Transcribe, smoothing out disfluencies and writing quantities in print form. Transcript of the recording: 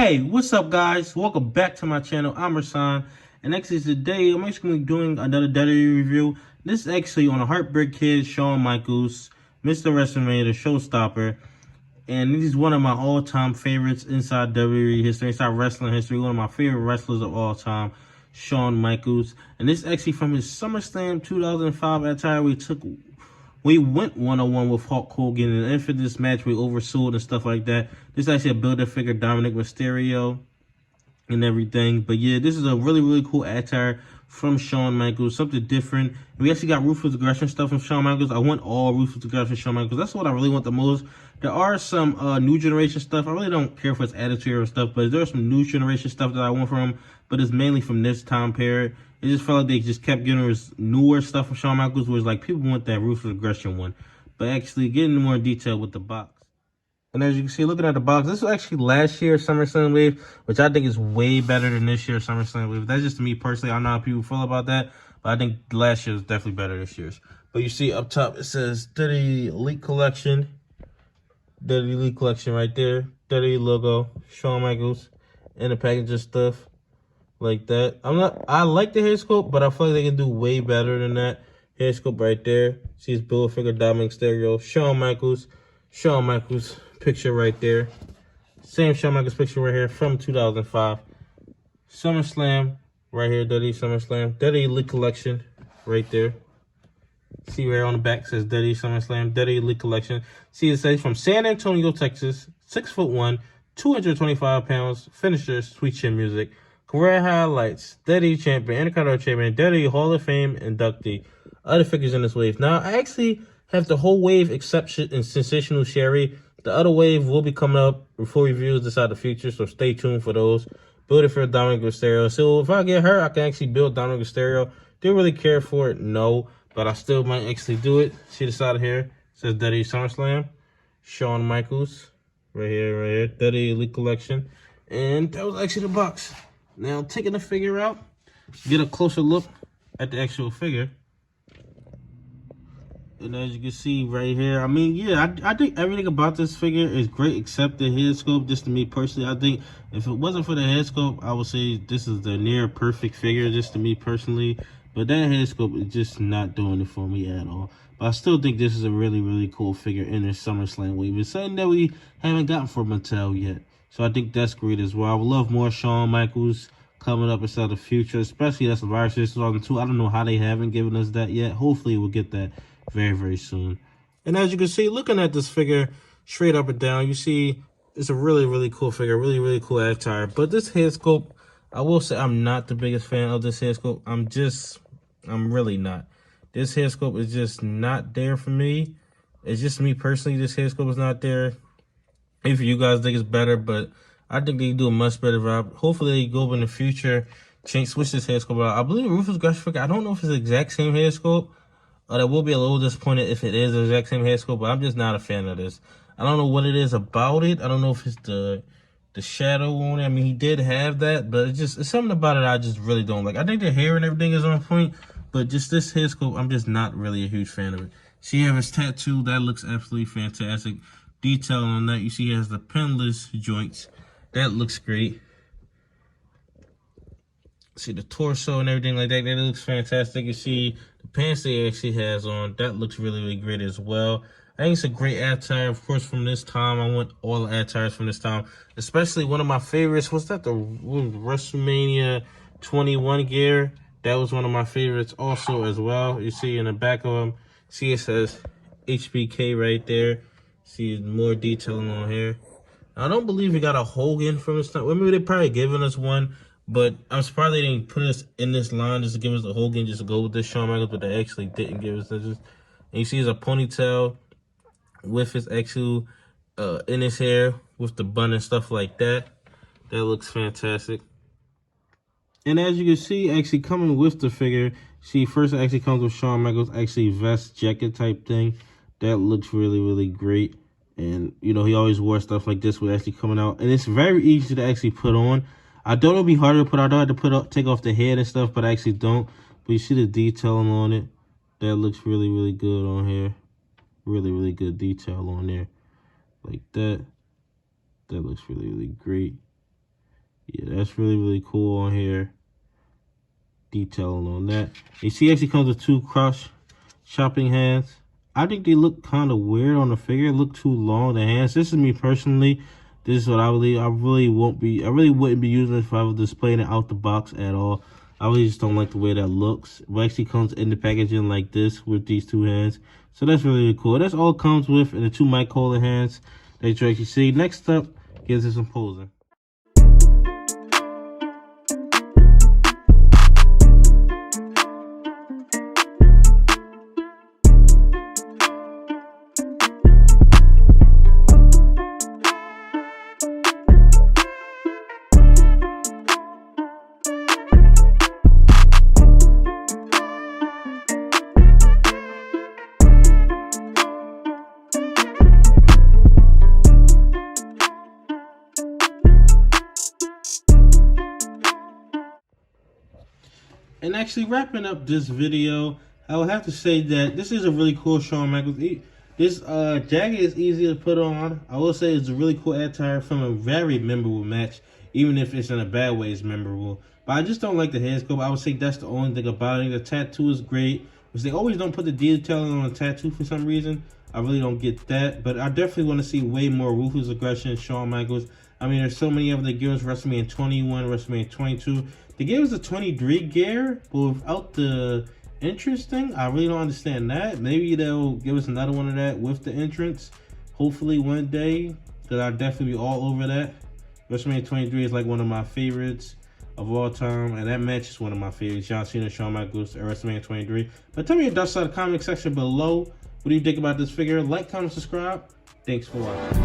Hey, what's up, guys? Welcome back to my channel. I'm Shawn, and actually today I'm actually going to be doing another WWE review. This is actually on a Heartbreak Kid, Shawn Michaels, Mr. WrestleMania, the Showstopper, and this is one of my all-time favorites inside WWE history, inside wrestling history. One of my favorite wrestlers of all time, Shawn Michaels, and this is actually from his SummerSlam 2005 attire. We went one-on-one with Hulk Hogan, and for this match, we oversold and stuff like that. This is actually a Build-A-Figure Dominic Mysterio and everything. But yeah, this is a really cool attire from Shawn Michaels, something different. We actually got Ruthless Aggression stuff from Shawn Michaels. I want all Ruthless Aggression Shawn Michaels. That's what I really want the most. There are some new generation stuff. I really don't care for his attitude or stuff, but there's some new generation stuff that I want from him, but it's mainly from this time period. It just felt like they just kept getting us newer stuff from Shawn Michaels, where it's like people want that Ruthless Aggression one. But actually getting more detail with the box. And as you can see, looking at the box, this was actually last year's SummerSlam Wave, which I think is way better than this year's SummerSlam Wave. That's just me personally. I don't know how people feel about that, but I think last year's definitely better than this year's. But you see up top, it says WWE Elite Collection. WWE Elite Collection right there. WWE logo, Shawn Michaels, and the package of stuff like that. I like the hair sculpt, but I feel like they can do way better than that. Hair sculpt right there. See his Build-A-Figure Dominic Mysterio. Shawn Michaels picture right there. Same Shawn Michaels picture right here from 2005. SummerSlam right here, WWE SummerSlam. WWE Elite Collection right there. See right on the back says WWE SummerSlam, WWE Elite Collection. See it says from San Antonio, Texas, 6'1", 225 pounds, finisher, sweet chin music, career highlights, WWE Champion, Intercontinental Champion, WWE Hall of Fame inductee. Other figures in this wave. Now, I actually have the whole wave except Sensational Sherry. The other wave will be coming up before reviews decide the future, so stay tuned for those. Build it for Dominic Mysterio. So if I get her, I can actually build Dominic Mysterio. Didn't really care for it, no, but I still might actually do it. See the side of here? It says WWE SummerSlam, Shawn Michaels, right here, WWE Elite Collection, and that was actually the box. Now taking the figure out, get a closer look at the actual figure. And as you can see right here, I mean, yeah, I think everything about this figure is great except the head sculpt. Just to me personally, I think if it wasn't for the head sculpt, I would say this is the near perfect figure, just to me personally. But that head sculpt is just not doing it for me at all. But I still think this is a really cool figure in this SummerSlam wave. It's something that we haven't gotten from Mattel yet. So I think that's great as well. I would love more Shawn Michaels coming up inside the future, especially that's Survivor Series 2002. I don't know how they haven't given us that yet. Hopefully we'll get that very soon. And as you can see, looking at this figure straight up and down, you see it's a really cool figure, really cool attire. But this head sculpt, I will say I'm not the biggest fan of this head sculpt. I'm really not. This head sculpt is just not there for me. It's just me personally, this head sculpt is not there. If you guys think it's better, but I think they do a much better job. Hopefully they go in the future, switch this head sculpt out. I believe Ruthless Aggression figure, I don't know if it's the exact same head sculpt. I will be a little disappointed if it is the exact same head sculpt, but I'm just not a fan of this. I don't know what it is about it. I don't know if it's the shadow on it. I mean, he did have that, but it's something about it I just really don't like. I think the hair and everything is on point, but just this head sculpt, I'm just not really a huge fan of it. See, you have his tattoo. That looks absolutely fantastic. Detail on that. You see he has the pinless joints. That looks great. See the torso and everything like that. That looks fantastic. You see the pants they actually has on. That looks really great as well. I think it's a great attire, of course, from this time. I want all the attires from this time. Especially one of my favorites. Was that the WrestleMania 21 gear? That was one of my favorites also as well. You see in the back of them. See it says HBK right there. See more detailing on here. I don't believe we got a Hogan from this time. Well, maybe they probably given us one. But I'm surprised they didn't put us in this line just to give us the Hogan, just to go with this Shawn Michaels, but they actually didn't give us this. And you see, there's a ponytail with his actual in his hair with the bun and stuff like that. That looks fantastic. And as you can see, actually coming with the figure, see, first it actually comes with Shawn Michaels, actually vest jacket type thing. That looks really great. And, you know, he always wore stuff like this with actually coming out. And it's very easy to actually put on. I thought it would be harder to put out. I had to take off the head and stuff, but I actually don't. But you see the detailing on it. That looks really good on here. Really good detail on there. Like that. That looks really great. Yeah, that's really cool on here. Detailing on that. You see, actually comes with 2 cross shopping hands. I think they look kind of weird on the figure. It look too long, the hands. This is me personally. This is what I believe. I really wouldn't be using it if I was displaying it out the box at all. I really just don't like the way that looks. It actually comes in the packaging like this with these 2 hands. So that's really cool. That's all it comes with in the 2 mic holder hands that you actually see. Next up, gives it some posing. And actually wrapping up this video, I would have to say that this is a really cool Shawn Michaels. This jacket is easy to put on. I will say it's a really cool attire from a very memorable match. Even if it's in a bad way, it's memorable. But I just don't like the head sculpt. I would say that's the only thing about it. The tattoo is great, which they always don't put the detailing on the tattoo for some reason. I really don't get that. But I definitely want to see way more ruthless aggression, Shawn Michaels. I mean, there's so many of the gears, WrestleMania 21, WrestleMania 22. They gave us a 23 gear, but without the entrance thing, I really don't understand that. Maybe they'll give us another one of that with the entrance. Hopefully one day, because I'll definitely be all over that. WrestleMania 23 is like one of my favorites of all time, and that match is one of my favorites. John Cena, Shawn Michaels at WrestleMania 23. But tell me your thoughts in the comment section below. What do you think about this figure? Like, comment, subscribe. Thanks for watching.